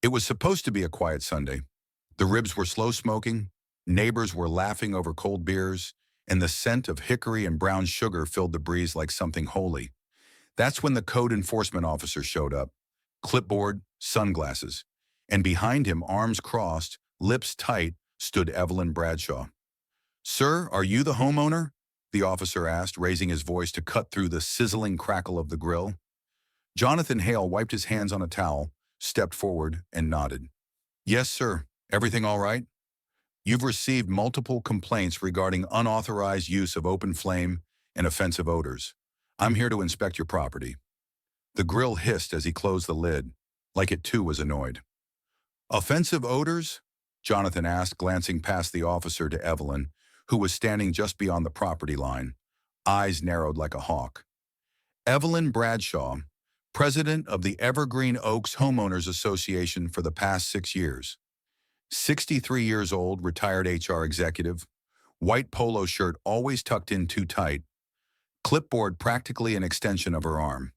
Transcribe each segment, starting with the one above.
It was supposed to be a quiet Sunday. The ribs were slow smoking, neighbors were laughing over cold beers, and the scent of hickory and brown sugar filled the breeze like something holy. That's when the code enforcement officer showed up, clipboard, sunglasses, and behind him, arms crossed, lips tight, stood Evelyn Bradshaw. "Sir, are you the homeowner?" the officer asked, raising his voice to cut through the sizzling crackle of the grill. Jonathan Hale wiped his hands on a towel, stepped forward, and nodded. "Yes, sir. Everything all right? You've received multiple complaints regarding unauthorized use of open flame and offensive odors. I'm here to inspect your property." The grill hissed as he closed the lid, like it too was annoyed. "Offensive odors?" Jonathan asked, glancing past the officer to Evelyn, who was standing just beyond the property line, eyes narrowed like a hawk. Evelyn Bradshaw, president of the Evergreen Oaks Homeowners Association for the past 6 years. 63 years old, retired HR executive, white polo shirt always tucked in too tight, clipboard practically an extension of her arm.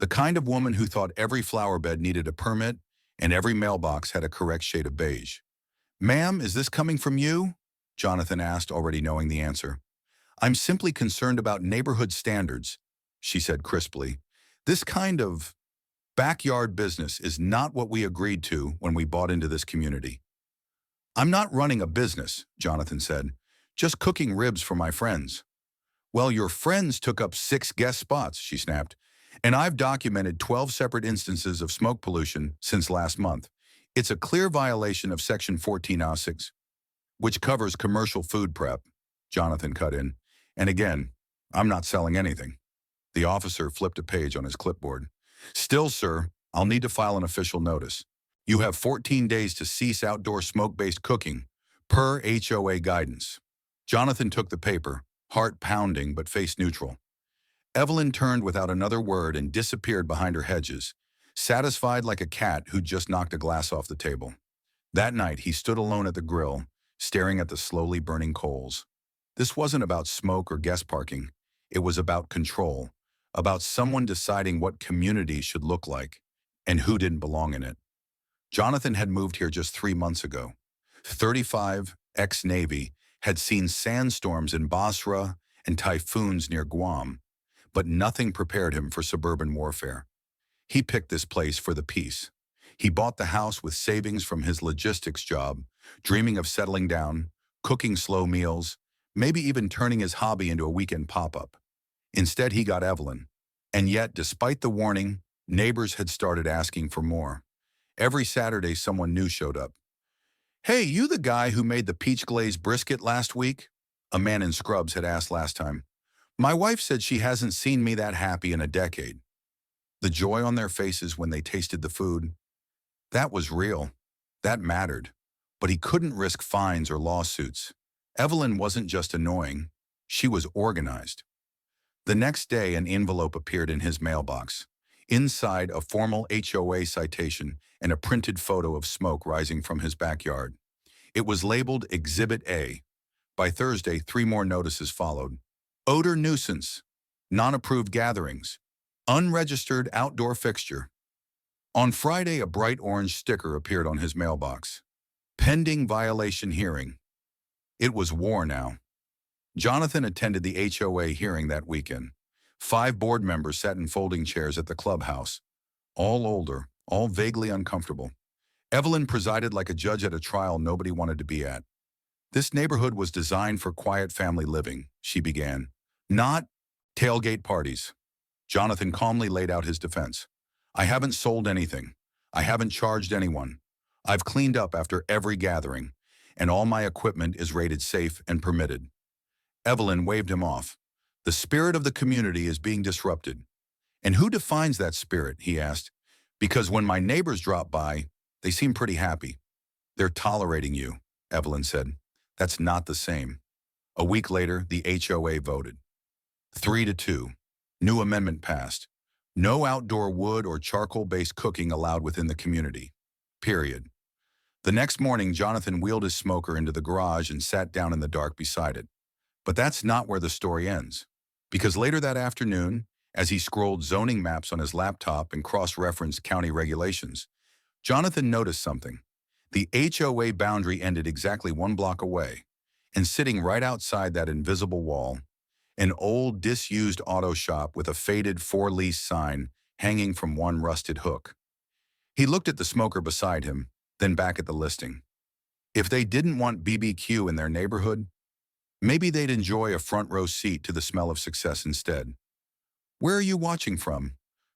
The kind of woman who thought every flower bed needed a permit and every mailbox had a correct shade of beige. "Ma'am, is this coming from you?" Jonathan asked, already knowing the answer. "I'm simply concerned about neighborhood standards," she said crisply. "This kind of backyard business is not what we agreed to when we bought into this community." "I'm not running a business," Jonathan said, "just cooking ribs for my friends." "Well, your friends took up 6 guest spots," she snapped, "and I've documented 12 separate instances of smoke pollution since last month. It's a clear violation of Section 1406, which covers commercial food prep," Jonathan cut in. "And again, I'm not selling anything." The officer flipped a page on his clipboard. "Still, sir, I'll need to file an official notice. You have 14 days to cease outdoor smoke-based cooking, per HOA guidance." Jonathan took the paper, heart pounding but face neutral. Evelyn turned without another word and disappeared behind her hedges, satisfied like a cat who'd just knocked a glass off the table. That night, he stood alone at the grill, staring at the slowly burning coals. This wasn't about smoke or guest parking. It was about control, about someone deciding what community should look like and who didn't belong in it. Jonathan had moved here just 3 months ago. 35, ex-Navy, had seen sandstorms in Basra and typhoons near Guam, but nothing prepared him for suburban warfare. He picked this place for the peace. He bought the house with savings from his logistics job, dreaming of settling down, cooking slow meals, maybe even turning his hobby into a weekend pop-up. Instead, he got Evelyn. And yet, despite the warning, neighbors had started asking for more. Every Saturday, someone new showed up. "Hey, you the guy who made the peach-glazed brisket last week?" a man in scrubs had asked last time. "My wife said she hasn't seen me that happy in a decade." The joy on their faces when they tasted the food, that was real. That mattered. But he couldn't risk fines or lawsuits. Evelyn wasn't just annoying. She was organized. The next day, an envelope appeared in his mailbox. Inside, a formal HOA citation and a printed photo of smoke rising from his backyard. It was labeled Exhibit A. By Thursday, 3 more notices followed. Odor nuisance, non-approved gatherings, unregistered outdoor fixture. On Friday, a bright orange sticker appeared on his mailbox. Pending violation hearing. It was war now. Jonathan attended the HOA hearing that weekend. 5 board members sat in folding chairs at the clubhouse, all older, all vaguely uncomfortable. Evelyn presided like a judge at a trial nobody wanted to be at. "This neighborhood was designed for quiet family living," she began. "Not tailgate parties." Jonathan calmly laid out his defense. "I haven't sold anything. I haven't charged anyone. I've cleaned up after every gathering, and all my equipment is rated safe and permitted." Evelyn waved him off. "The spirit of the community is being disrupted." "And who defines that spirit?" he asked. "Because when my neighbors drop by, they seem pretty happy." "They're tolerating you," Evelyn said. "That's not the same." A week later, the HOA voted. 3-2. New amendment passed. No outdoor wood or charcoal-based cooking allowed within the community. Period. The next morning, Jonathan wheeled his smoker into the garage and sat down in the dark beside it. But that's not where the story ends. Because later that afternoon, as he scrolled zoning maps on his laptop and cross-referenced county regulations, Jonathan noticed something. The HOA boundary ended exactly 1 block away, and sitting right outside that invisible wall, an old, disused auto shop with a faded for lease sign hanging from one rusted hook. He looked at the smoker beside him, then back at the listing. If they didn't want BBQ in their neighborhood, maybe they'd enjoy a front row seat to the smell of success instead. Where are you watching from?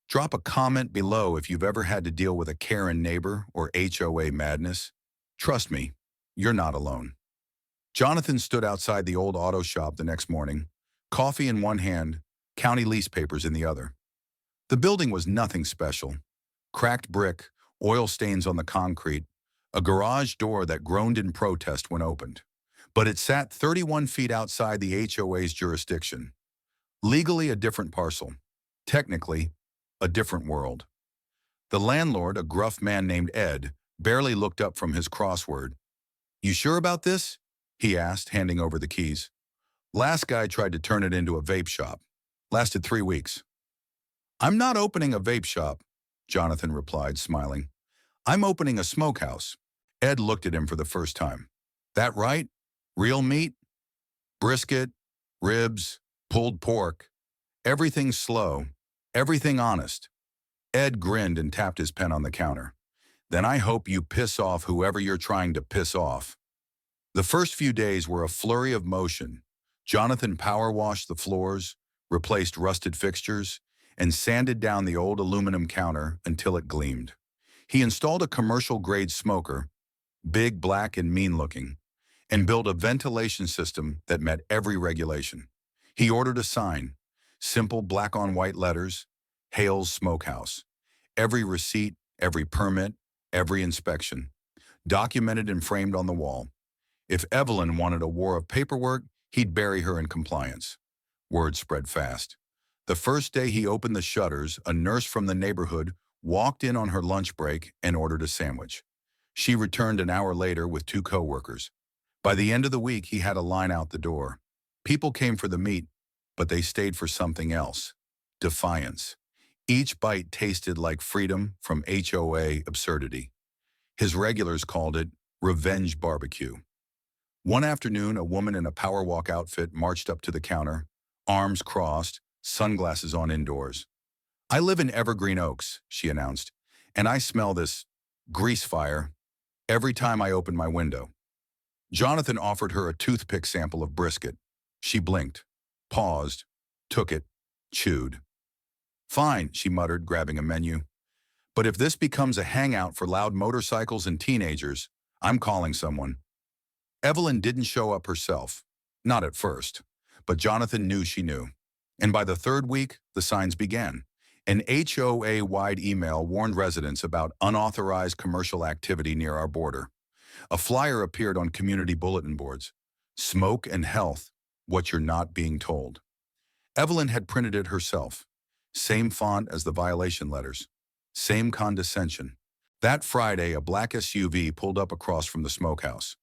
Drop a comment below if you've ever had to deal with a Karen neighbor or HOA madness. Trust me, you're not alone. Jonathan stood outside the old auto shop the next morning, coffee in one hand, county lease papers in the other. The building was nothing special. Cracked brick, oil stains on the concrete, a garage door that groaned in protest when opened. But it sat 31 feet outside the HOA's jurisdiction. Legally a different parcel. Technically, a different world. The landlord, a gruff man named Ed, barely looked up from his crossword. "You sure about this?" he asked, handing over the keys. "Last guy tried to turn it into a vape shop. Lasted 3 weeks." "I'm not opening a vape shop," Jonathan replied, smiling. "I'm opening a smokehouse." Ed looked at him for the first time. "That right? Real meat? Brisket, ribs, pulled pork. Everything slow, everything honest." Ed grinned and tapped his pen on the counter. "Then I hope you piss off whoever you're trying to piss off." The first few days were a flurry of motion. Jonathan power washed the floors, replaced rusted fixtures, and sanded down the old aluminum counter until it gleamed. He installed a commercial-grade smoker, big, black, and mean-looking, and built a ventilation system that met every regulation. He ordered a sign, simple black-on-white letters, Hale's Smokehouse. Every receipt, every permit, every inspection, documented and framed on the wall. If Evelyn wanted a war of paperwork, he'd bury her in compliance. Word spread fast. The first day he opened the shutters, a nurse from the neighborhood walked in on her lunch break and ordered a sandwich. She returned an hour later with 2 coworkers. By the end of the week, he had a line out the door. People came for the meat, but they stayed for something else. Defiance. Each bite tasted like freedom from HOA absurdity. His regulars called it revenge barbecue. One afternoon, a woman in a power walk outfit marched up to the counter, arms crossed, sunglasses on indoors. "I live in Evergreen Oaks," she announced, "and I smell this grease fire every time I open my window." Jonathan offered her a toothpick sample of brisket. She blinked, paused, took it, chewed. "Fine," she muttered, grabbing a menu. "But if this becomes a hangout for loud motorcycles and teenagers, I'm calling someone." Evelyn didn't show up herself. Not at first. But Jonathan knew she knew. And by the 3rd week, the signs began. An HOA-wide email warned residents about unauthorized commercial activity near our border. A flyer appeared on community bulletin boards. "Smoke and health, what you're not being told." Evelyn had printed it herself. Same font as the violation letters. Same condescension. That Friday, a black SUV pulled up across from the smokehouse.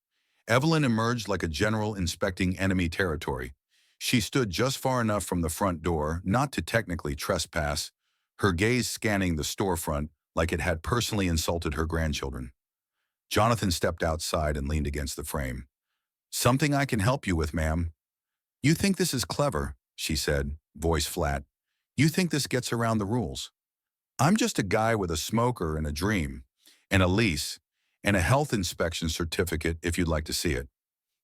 Evelyn emerged like a general inspecting enemy territory. She stood just far enough from the front door not to technically trespass, her gaze scanning the storefront like it had personally insulted her grandchildren. Jonathan stepped outside and leaned against the frame. "Something I can help you with, ma'am." "You think this is clever," she said, voice flat. "You think this gets around the rules. I'm just a guy with a smoker and a dream, and a lease, and a health inspection certificate if you'd like to see it."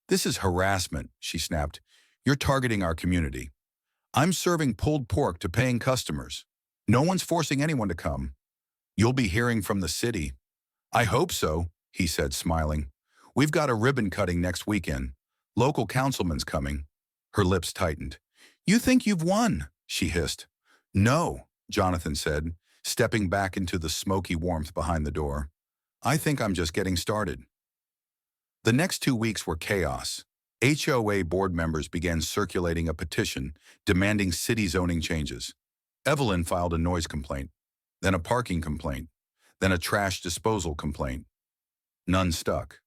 "This is harassment," she snapped. "You're targeting our community. I'm serving pulled pork to paying customers. No one's forcing anyone to come. You'll be hearing from the city." "I hope so," he said, smiling. "We've got a ribbon cutting next weekend. Local councilman's coming." Her lips tightened. "You think you've won," she hissed. "No," Jonathan said, stepping back into the smoky warmth behind the door. "I think I'm just getting started." The next 2 weeks were chaos. HOA board members began circulating a petition demanding city zoning changes. Evelyn filed a noise complaint, then a parking complaint, then a trash disposal complaint. None stuck.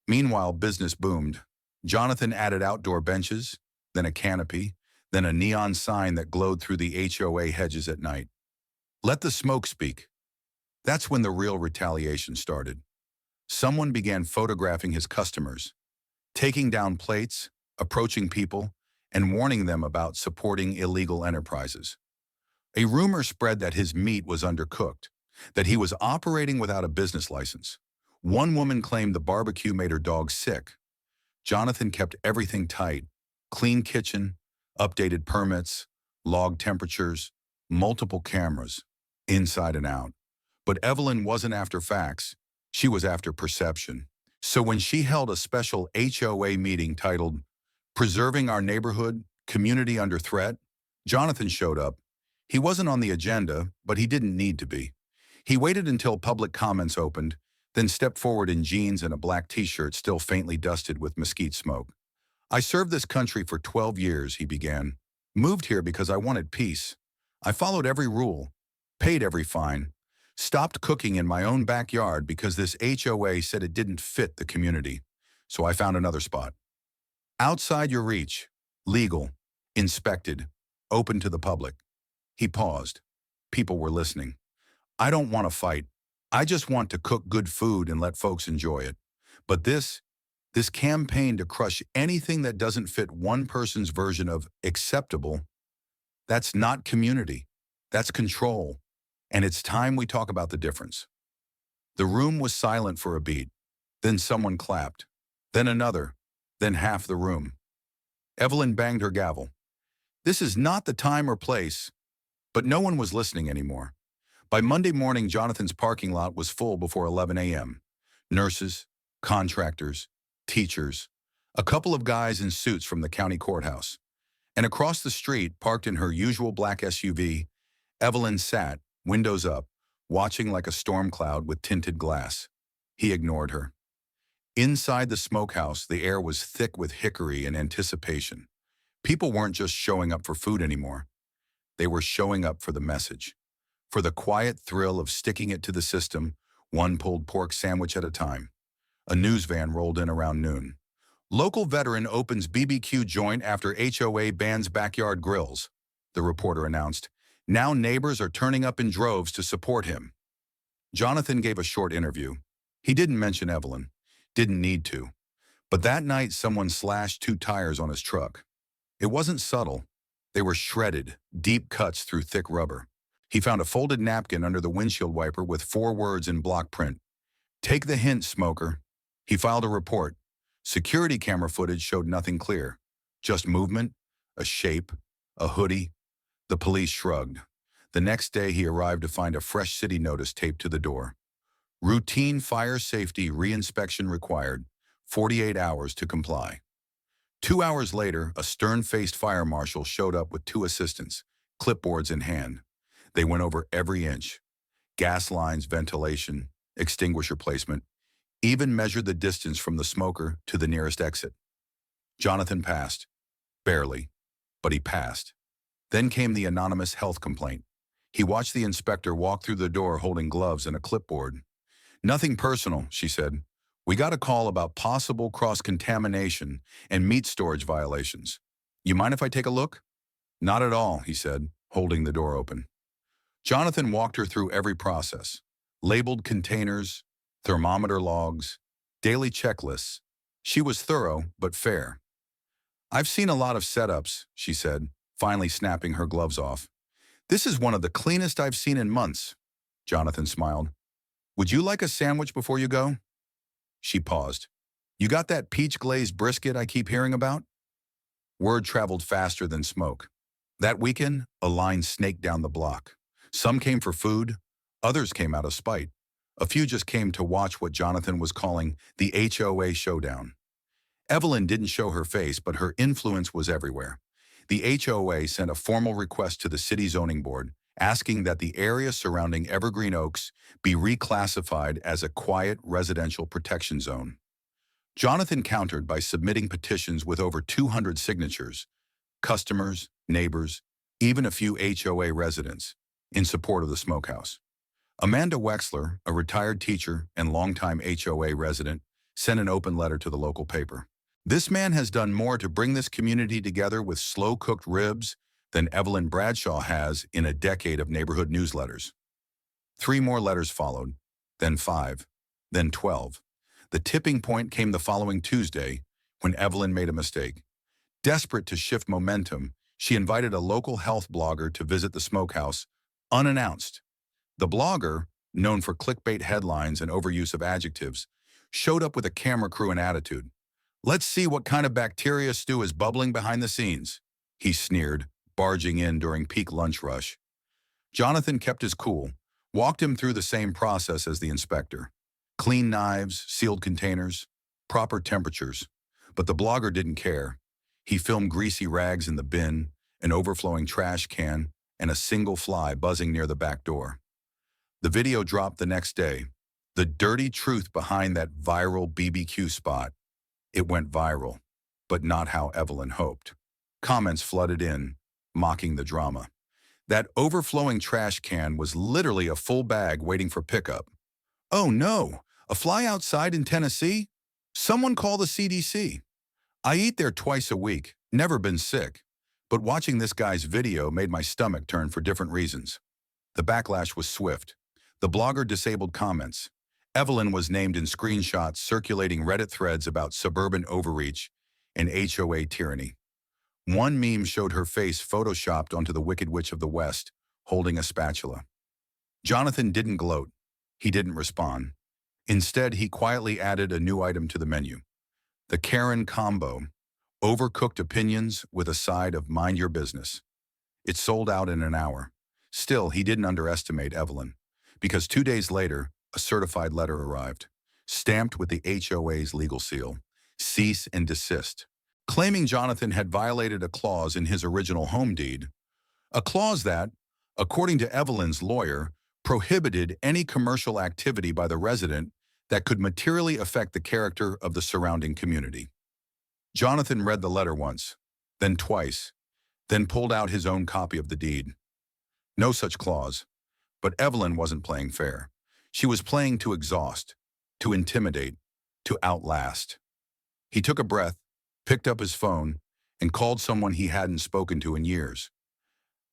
Meanwhile, business boomed. Jonathan added outdoor benches, then a canopy, then a neon sign that glowed through the HOA hedges at night. "Let the smoke speak." That's when the real retaliation started. Someone began photographing his customers, taking down plates, approaching people, and warning them about supporting illegal enterprises. A rumor spread that his meat was undercooked, that he was operating without a business license. One woman claimed the barbecue made her dog sick. Jonathan kept everything tight: clean kitchen, updated permits, logged temperatures, multiple cameras, inside and out. But Evelyn wasn't after facts. She was after perception. So when she held a special HOA meeting titled Preserving Our Neighborhood, Community Under Threat, Jonathan showed up. He wasn't on the agenda, but he didn't need to be. He waited until public comments opened, then stepped forward in jeans and a black t-shirt still faintly dusted with mesquite smoke. "I served this country for 12 years, he began. Moved here because I wanted peace. I followed every rule, paid every fine, stopped cooking in my own backyard because this HOA said it didn't fit the community. So I found another spot. Outside your reach, legal, inspected, open to the public." He paused. People were listening. "I don't want to fight. I just want to cook good food and let folks enjoy it. But this campaign to crush anything that doesn't fit one person's version of acceptable, that's not community. That's control. And it's time we talk about the difference." The room was silent for a beat. Then someone clapped. Then another. Then half the room. Evelyn banged her gavel. "This is not the time or place." But no one was listening anymore. By Monday morning, Jonathan's parking lot was full before 11 a.m. Nurses, contractors, teachers, a couple of guys in suits from the county courthouse. And across the street, parked in her usual black SUV, Evelyn sat, windows up, watching like a storm cloud with tinted glass. He ignored her. Inside the smokehouse, the air was thick with hickory and anticipation. People weren't just showing up for food anymore. They were showing up for the message, for the quiet thrill of sticking it to the system, one pulled pork sandwich at a time. A news van rolled in around noon. "Local veteran opens BBQ joint after HOA bans backyard grills," the reporter announced. Now neighbors are turning up in droves to support him. Jonathan gave a short interview. He didn't mention Evelyn. Didn't need to. But that night someone slashed 2 tires on his truck. It wasn't subtle. They were shredded, deep cuts through thick rubber. He found a folded napkin under the windshield wiper with 4 words in block print. "Take the hint, smoker." He filed a report. Security camera footage showed nothing clear. Just movement, a shape, a hoodie. The police shrugged. The next day he arrived to find a fresh city notice taped to the door. "Routine fire safety reinspection required. 48 hours to comply." 2 hours later, a stern-faced fire marshal showed up with 2 assistants, clipboards in hand. They went over every inch. Gas lines, ventilation, extinguisher placement, even measured the distance from the smoker to the nearest exit. Jonathan passed. Barely, but he passed. Then came the anonymous health complaint. He watched the inspector walk through the door holding gloves and a clipboard. "Nothing personal," she said. "We got a call about possible cross-contamination and meat storage violations. You mind if I take a look?" "Not at all," he said, holding the door open. Jonathan walked her through every process. Labeled containers, thermometer logs, daily checklists. She was thorough, but fair. "I've seen a lot of setups," she said, finally snapping her gloves off. "This is one of the cleanest I've seen in months." Jonathan smiled. "Would you like a sandwich before you go?" She paused. "You got that peach-glazed brisket I keep hearing about?" Word traveled faster than smoke. That weekend, a line snaked down the block. Some came for food, others came out of spite. A few just came to watch what Jonathan was calling the HOA showdown. Evelyn didn't show her face, but her influence was everywhere. The HOA sent a formal request to the city zoning board, asking that the area surrounding Evergreen Oaks be reclassified as a quiet residential protection zone. Jonathan countered by submitting petitions with over 200 signatures, customers, neighbors, even a few HOA residents, in support of the Smokehouse. Amanda Wexler, a retired teacher and longtime HOA resident, sent an open letter to the local paper. "This man has done more to bring this community together with slow-cooked ribs than Evelyn Bradshaw has in a decade of neighborhood newsletters." 3 more letters followed, then 5, then 12. The tipping point came the following Tuesday when Evelyn made a mistake. Desperate to shift momentum, she invited a local health blogger to visit the Smokehouse, unannounced. The blogger, known for clickbait headlines and overuse of adjectives, showed up with a camera crew and attitude. "Let's see what kind of bacteria stew is bubbling behind the scenes," he sneered, barging in during peak lunch rush. Jonathan kept his cool, walked him through the same process as the inspector. Clean knives, sealed containers, proper temperatures. But the blogger didn't care. He filmed greasy rags in the bin, an overflowing trash can, and a single fly buzzing near the back door. The video dropped the next day. The dirty truth behind that viral BBQ spot. It went viral, but not how Evelyn hoped. Comments flooded in, mocking the drama. That overflowing trash can was literally a full bag waiting for pickup. "Oh no, a fly outside in Tennessee? Someone call the CDC. I eat there twice a week, never been sick. But watching this guy's video made my stomach turn for different reasons." The backlash was swift. The blogger disabled comments. Evelyn was named in screenshots circulating Reddit threads about suburban overreach and HOA tyranny. One meme showed her face photoshopped onto the Wicked Witch of the West, holding a spatula. Jonathan didn't gloat. He didn't respond. Instead, he quietly added a new item to the menu. The Karen combo, overcooked opinions with a side of mind your business. It sold out in an hour. Still, he didn't underestimate Evelyn, because 2 days later, a certified letter arrived, stamped with the HOA's legal seal, cease and desist, claiming Jonathan had violated a clause in his original home deed, a clause that, according to Evelyn's lawyer, prohibited any commercial activity by the resident that could materially affect the character of the surrounding community. Jonathan read the letter once, then twice, then pulled out his own copy of the deed. No such clause. But Evelyn wasn't playing fair. She was playing to exhaust, to intimidate, to outlast. He took a breath, picked up his phone, and called someone he hadn't spoken to in years.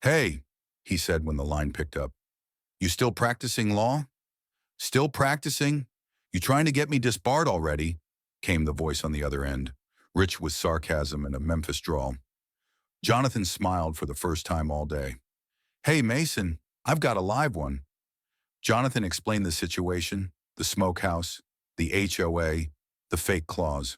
"Hey," he said when the line picked up. "You still practicing law?" "Still practicing? You trying to get me disbarred already?" came the voice on the other end, rich with sarcasm and a Memphis drawl. Jonathan smiled for the first time all day. "Hey, Mason, I've got a live one." Jonathan explained the situation, the Smokehouse, the HOA, the fake clause.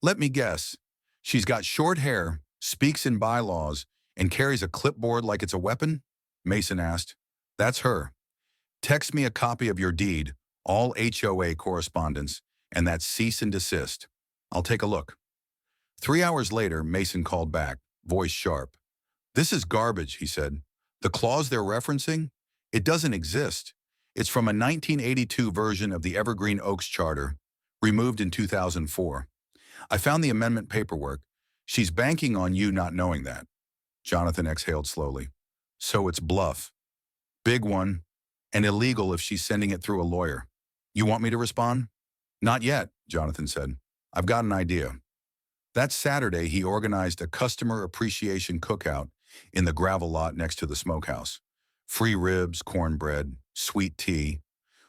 "Let me guess. She's got short hair, speaks in bylaws, and carries a clipboard like it's a weapon?" Mason asked. "That's her. Text me a copy of your deed, all HOA correspondence, and that cease and desist. I'll take a look." 3 hours later, Mason called back, voice sharp. "This is garbage," he said. "The clause they're referencing? It doesn't exist. It's from a 1982 version of the Evergreen Oaks Charter, removed in 2004. I found the amendment paperwork. She's banking on you not knowing that." Jonathan exhaled slowly. "So it's bluff. Big one, and illegal if she's sending it through a lawyer. You want me to respond?" "Not yet," Jonathan said. "I've got an idea." That Saturday, he organized a customer appreciation cookout in the gravel lot next to the Smokehouse. Free ribs, cornbread, sweet tea.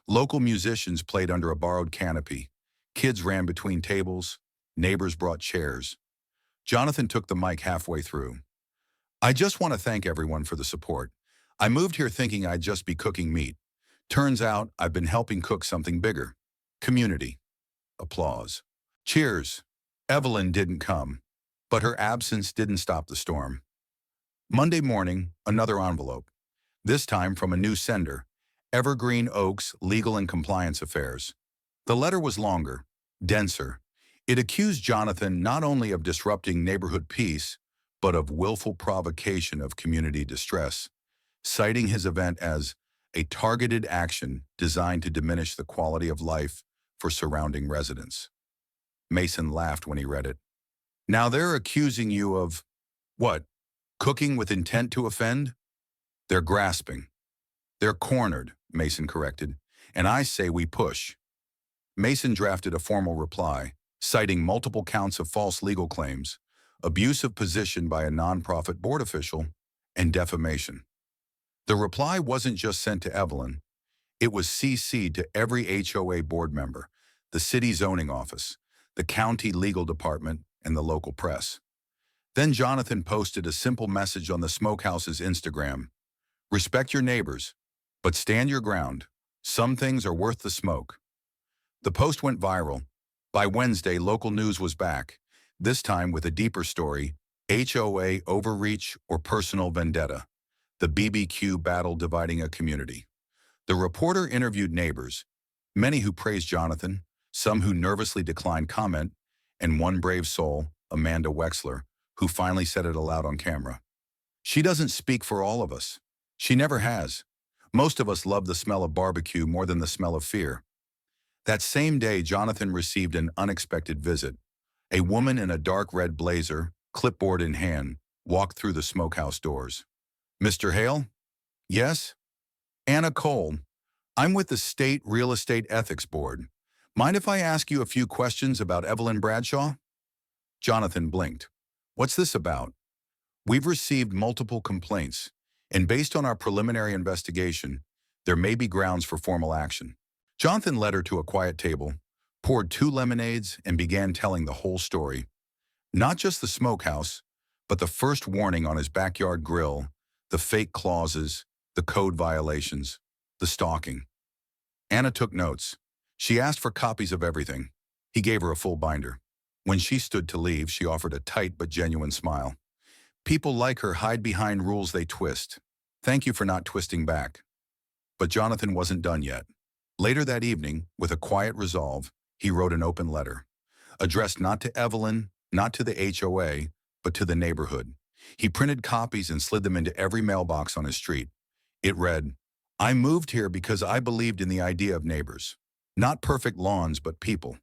Local musicians played under a borrowed canopy. Kids ran between tables. Neighbors brought chairs. Jonathan took the mic halfway through. "I just want to thank everyone for the support. I moved here thinking I'd just be cooking meat. Turns out I've been helping cook something bigger. Community." Applause. Cheers. Evelyn didn't come, but her absence didn't stop the storm. Monday morning, another envelope. This time from a new sender, Evergreen Oaks Legal and Compliance Affairs. The letter was longer, denser. It accused Jonathan not only of disrupting neighborhood peace, but of willful provocation of community distress, citing his event as a targeted action designed to diminish the quality of life for surrounding residents. Mason laughed when he read it. "Now they're accusing you of, what, cooking with intent to offend?" "They're grasping. They're cornered," Mason corrected, "and I say we push." Mason drafted a formal reply, citing multiple counts of false legal claims, abuse of position by a nonprofit board official, and defamation. The reply wasn't just sent to Evelyn. It was CC'd to every HOA board member, the city zoning office, the county legal department, and the local press. Then Jonathan posted a simple message on the Smokehouse's Instagram. Respect your neighbors, but stand your ground. Some things are worth the smoke. The post went viral. By Wednesday, local news was back, this time with a deeper story: HOA overreach or personal vendetta, the BBQ battle dividing a community. The reporter interviewed neighbors, many who praised Jonathan, some who nervously declined comment, and one brave soul, Amanda Wexler, who finally said it aloud on camera. She doesn't speak for all of us. She never has. Most of us love the smell of barbecue more than the smell of fear. That same day, Jonathan received an unexpected visit. A woman in a dark red blazer, clipboard in hand, walked through the smokehouse doors. "Mr. Hale?" "Yes?" "Anna Cole. I'm with the State Real Estate Ethics Board. Mind if I ask you a few questions about Evelyn Bradshaw?" Jonathan blinked. "What's this about?" "We've received multiple complaints, and based on our preliminary investigation, there may be grounds for formal action." Jonathan led her to a quiet table, poured 2 lemonades, and began telling the whole story. Not just the smokehouse, but the first warning on his backyard grill, the fake clauses, the code violations, the stalking. Anna took notes. She asked for copies of everything. He gave her a full binder. When she stood to leave, she offered a tight but genuine smile. "People like her hide behind rules they twist. Thank you for not twisting back." But Jonathan wasn't done yet. Later that evening, with a quiet resolve, he wrote an open letter, addressed not to Evelyn, not to the HOA, but to the neighborhood. He printed copies and slid them into every mailbox on his street. It read, "I moved here because I believed in the idea of neighbors. Not perfect lawns, but people.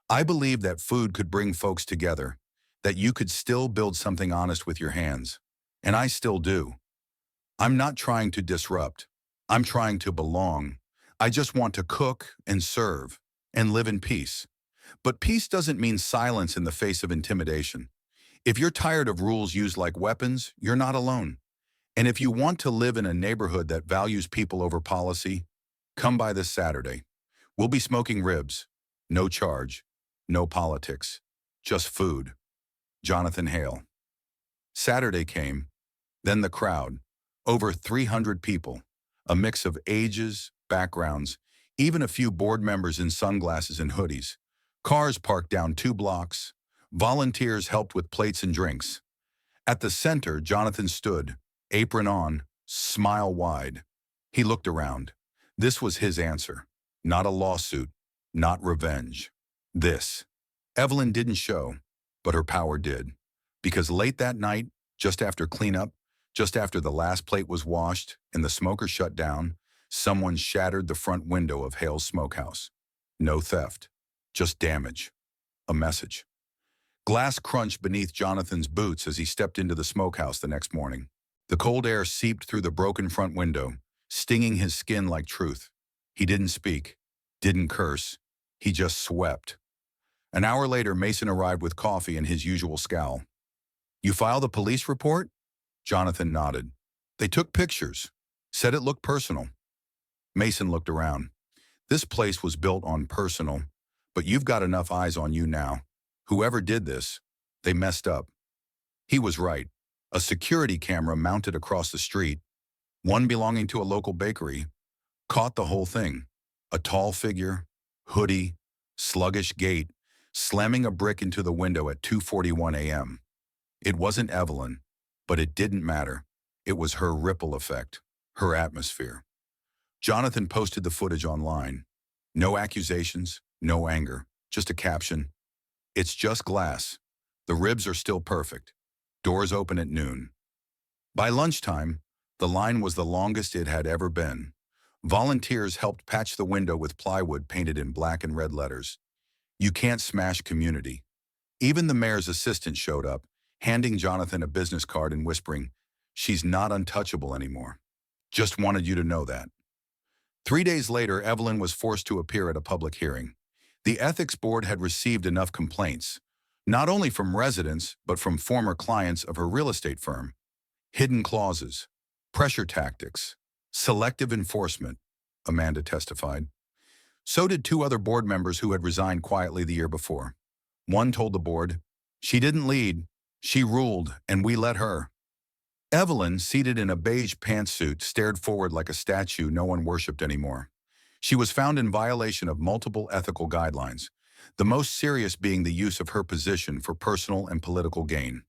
I believed that food could bring folks together, that you could still build something honest with your hands. And I still do. I'm not trying to disrupt. I'm trying to belong. I just want to cook and serve and live in peace. But peace doesn't mean silence in the face of intimidation. If you're tired of rules used like weapons, you're not alone. And if you want to live in a neighborhood that values people over policy, come by this Saturday. We'll be smoking ribs. No charge. No politics. Just food. Jonathan Hale." Saturday came. Then the crowd. Over 300 people. A mix of ages, backgrounds, even a few board members in sunglasses and hoodies. Cars parked down 2 blocks. Volunteers helped with plates and drinks. At the center, Jonathan stood, apron on, smile wide. He looked around. This was his answer. Not a lawsuit, not revenge. This. Evelyn didn't show, but her power did. Because late that night, just after cleanup, just after the last plate was washed and the smoker shut down, someone shattered the front window of Hale's Smokehouse. No theft, just damage. A message. Glass crunched beneath Jonathan's boots as he stepped into the smokehouse the next morning. The cold air seeped through the broken front window, stinging his skin like truth. He didn't speak, didn't curse. He just swept. An hour later, Mason arrived with coffee and his usual scowl. "You filed a police report?" Jonathan nodded. "They took pictures. Said it looked personal." Mason looked around. "This place was built on personal, but you've got enough eyes on you now. Whoever did this, they messed up." He was right. A security camera mounted across the street, one belonging to a local bakery, caught the whole thing. A tall figure, hoodie, sluggish gait, slamming a brick into the window at 2:41 a.m. It wasn't Evelyn, but it didn't matter. It was her ripple effect, her atmosphere. Jonathan posted the footage online. No accusations, no anger, just a caption. "It's just glass. The ribs are still perfect. Doors open at noon." By lunchtime, the line was the longest it had ever been. Volunteers helped patch the window with plywood painted in black and red letters. "You can't smash community." Even the mayor's assistant showed up, handing Jonathan a business card and whispering, "She's not untouchable anymore. Just wanted you to know that." 3 days later, Evelyn was forced to appear at a public hearing. The ethics board had received enough complaints, not only from residents, but from former clients of her real estate firm. Hidden clauses, pressure tactics, selective enforcement. Amanda testified. So did two other board members who had resigned quietly the year before. One told the board, "She didn't lead, she ruled, and we let her." Evelyn, seated in a beige pantsuit, stared forward like a statue no one worshipped anymore. She was found in violation of multiple ethical guidelines, the most serious being the use of her position for personal and political gain.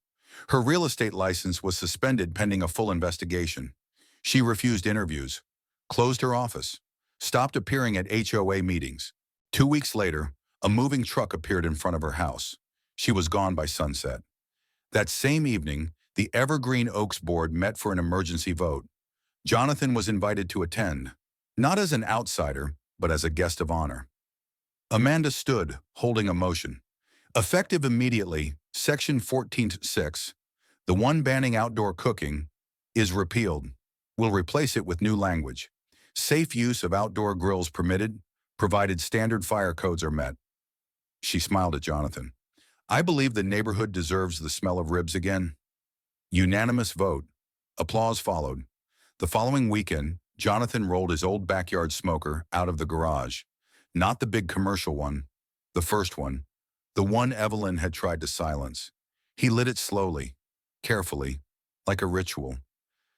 Her real estate license was suspended pending a full investigation. She refused interviews, closed her office, stopped appearing at HOA meetings. 2 weeks later, a moving truck appeared in front of her house. She was gone by sunset. That same evening, the Evergreen Oaks board met for an emergency vote. Jonathan was invited to attend, not as an outsider, but as a guest of honor. Amanda stood, holding a motion. Effective immediately, Section 14.6, the one banning outdoor cooking, is repealed. We'll replace it with new language. Safe use of outdoor grills permitted, provided standard fire codes are met. She smiled at Jonathan. I believe the neighborhood deserves the smell of ribs again. Unanimous vote. Applause followed. The following weekend, Jonathan rolled his old backyard smoker out of the garage. Not the big commercial one, the first one, the one Evelyn had tried to silence. He lit it slowly, carefully, like a ritual.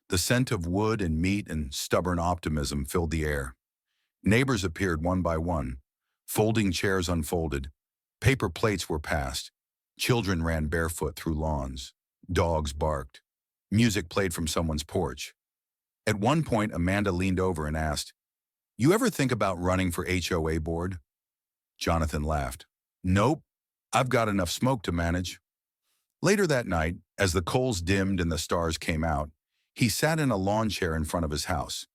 The scent of wood and meat and stubborn optimism filled the air. Neighbors appeared one by one. Folding chairs unfolded. Paper plates were passed. Children ran barefoot through lawns. Dogs barked. Music played from someone's porch. At one point, Amanda leaned over and asked, "You ever think about running for HOA board?" Jonathan laughed. "Nope, I've got enough smoke to manage." Later that night, as the coals dimmed and the stars came out, he sat in a lawn chair in front of his house.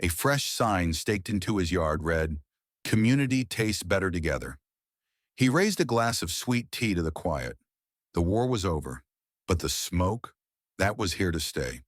A fresh sign staked into his yard read, "Community tastes better together." He raised a glass of sweet tea to the quiet. The war was over, but the smoke, that was here to stay.